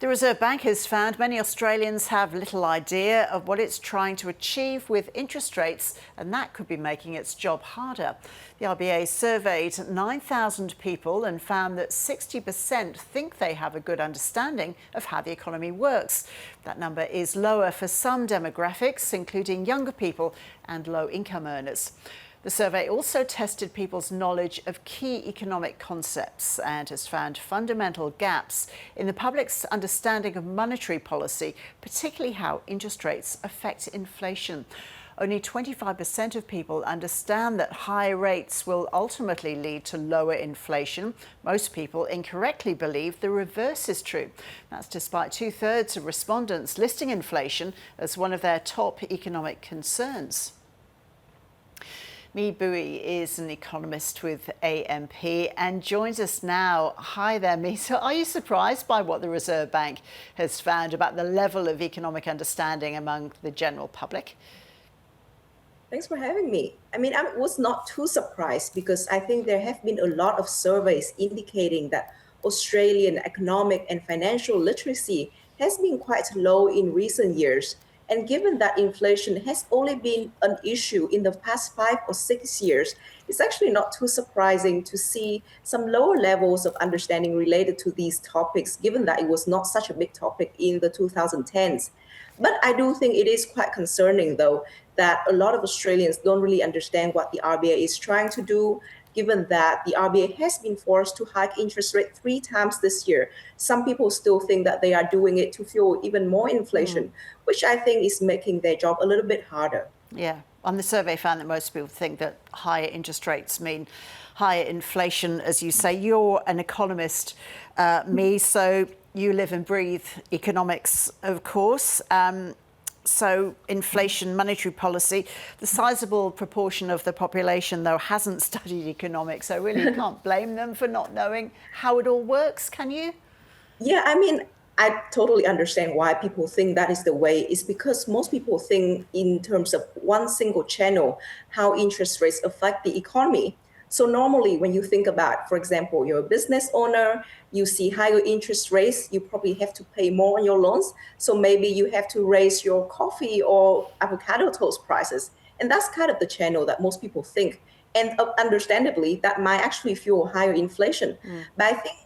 The Reserve Bank has found many Australians have little idea of what it's trying to achieve with interest rates, and that could be making its job harder. The RBA surveyed 9,000 people and found that 60% think they have a good understanding of how the economy works. That number is lower for some demographics, including younger people and low-income earners. The survey also tested people's knowledge of key economic concepts and has found fundamental gaps in the public's understanding of monetary policy, particularly how interest rates affect inflation. Only 25% of people understand that high rates will ultimately lead to lower inflation. Most people incorrectly believe the reverse is true. That's despite 2/3 of respondents listing inflation as one of their top economic concerns. Mi Bui is an economist with AMP and joins us now. Hi there, Mi. So are you surprised by what the Reserve Bank has found about the level of economic understanding among the general public? Thanks for having me. I was not too surprised because I think there have been a lot of surveys indicating that Australian economic and financial literacy has been quite low in recent years. And given that inflation has only been an issue in the past 5 or 6 years, it's actually not too surprising to see some lower levels of understanding related to these topics, given that it was not such a big topic in the 2010s. But I do think it is quite concerning, though, that a lot of Australians don't really understand what the RBA is trying to do, given that the RBA has been forced to hike interest rate 3 times this year. Some people still think that they are doing it to fuel even more inflation, which I think is making their job a little bit harder. Yeah, and the survey found that most people think that higher interest rates mean higher inflation, as you say. You're an economist, Mi, so you live and breathe economics, of course. So inflation, monetary policy, the sizable proportion of the population, though, hasn't studied economics. So really you can't blame them for not knowing how it all works, can you? Yeah, I totally understand why people think that is the way. It's because most people think in terms of one single channel, how interest rates affect the economy. So normally when you think about, for example, you're a business owner, you see higher interest rates, you probably have to pay more on your loans. So maybe you have to raise your coffee or avocado toast prices. And that's kind of the channel that most people think. And understandably, that might actually fuel higher inflation. But I think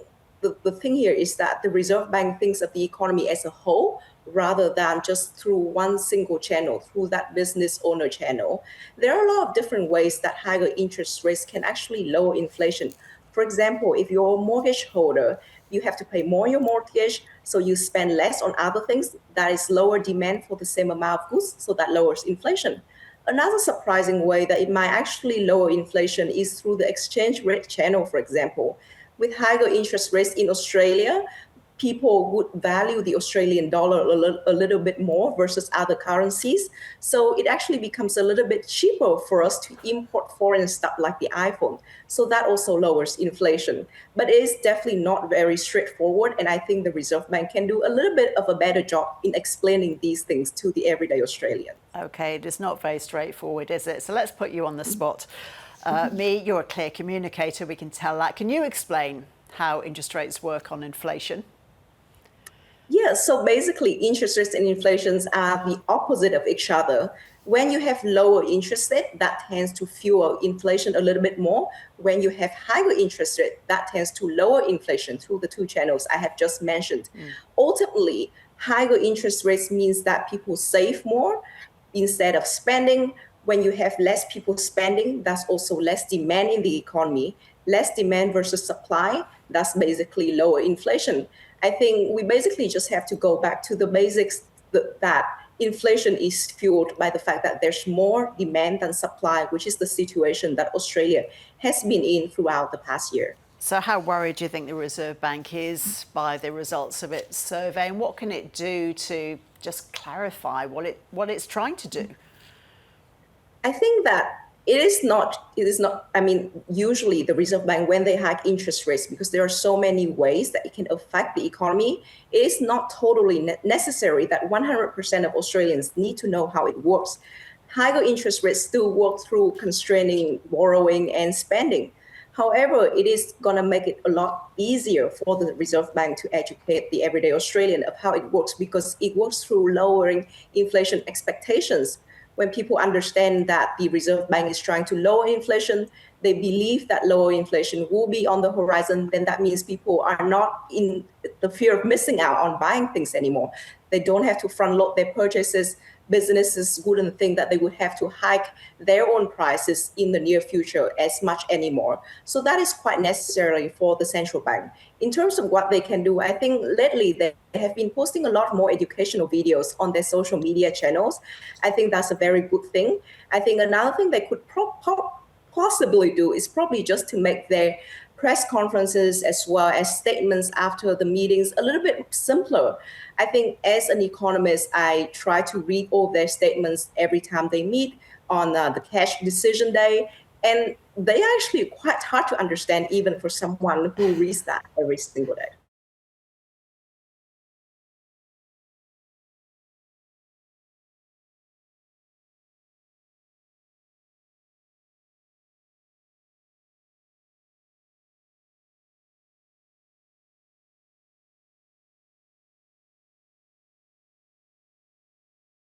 the thing here is that the Reserve Bank thinks of the economy as a whole rather than just through one single channel, through that business owner channel. There are a lot of different ways that higher interest rates can actually lower inflation. For example, if you're a mortgage holder, you have to pay more on your mortgage, so you spend less on other things. That is lower demand for the same amount of goods, so that lowers inflation. Another surprising way that it might actually lower inflation is through the exchange rate channel, for example. With higher interest rates in Australia, people would value the Australian dollar a little bit more versus other currencies. So it actually becomes a little bit cheaper for us to import foreign stuff like the iPhone. So that also lowers inflation. But it is definitely not very straightforward. And I think the Reserve Bank can do a little bit of a better job in explaining these things to the everyday Australian. OK, it is not very straightforward, is it? So let's put you on the spot. Mi, you're a clear communicator, we can tell that. Can you explain how interest rates work on inflation? Yeah, so basically interest rates and inflations are the opposite of each other. When you have lower interest rate, that tends to fuel inflation a little bit more. When you have higher interest rate, that tends to lower inflation through the two channels I have just mentioned. Ultimately, higher interest rates means that people save more instead of spending. When you have less people spending, that's also less demand in the economy. Less demand versus supply, that's basically lower inflation. I think we basically just have to go back to the basics that inflation is fueled by the fact that there's more demand than supply, which is the situation that Australia has been in throughout the past year. So how worried do you think the Reserve Bank is by the results of its survey, and what can it do to just clarify what it's trying to do? I think that it is not, usually the Reserve Bank, when they hike interest rates, because there are so many ways that it can affect the economy, it is not totally necessary that 100% of Australians need to know how it works. Higher interest rates still work through constraining borrowing and spending. However, it is going to make it a lot easier for the Reserve Bank to educate the everyday Australian of how it works, because it works through lowering inflation expectations. When people understand that the Reserve Bank is trying to lower inflation, they believe that lower inflation will be on the horizon, then that means people are not in the fear of missing out on buying things anymore. They don't have to front load their purchases. Businesses wouldn't think that they would have to hike their own prices in the near future as much anymore. So that is quite necessary for the central bank. In terms of what they can do, I think lately they have been posting a lot more educational videos on their social media channels. I think that's a very good thing. I think another thing they could possibly do is probably just to make their press conferences as well as statements after the meetings a little bit simpler. I think as an economist, I try to read all their statements every time they meet on the cash decision day. And they are actually quite hard to understand even for someone who reads that every single day.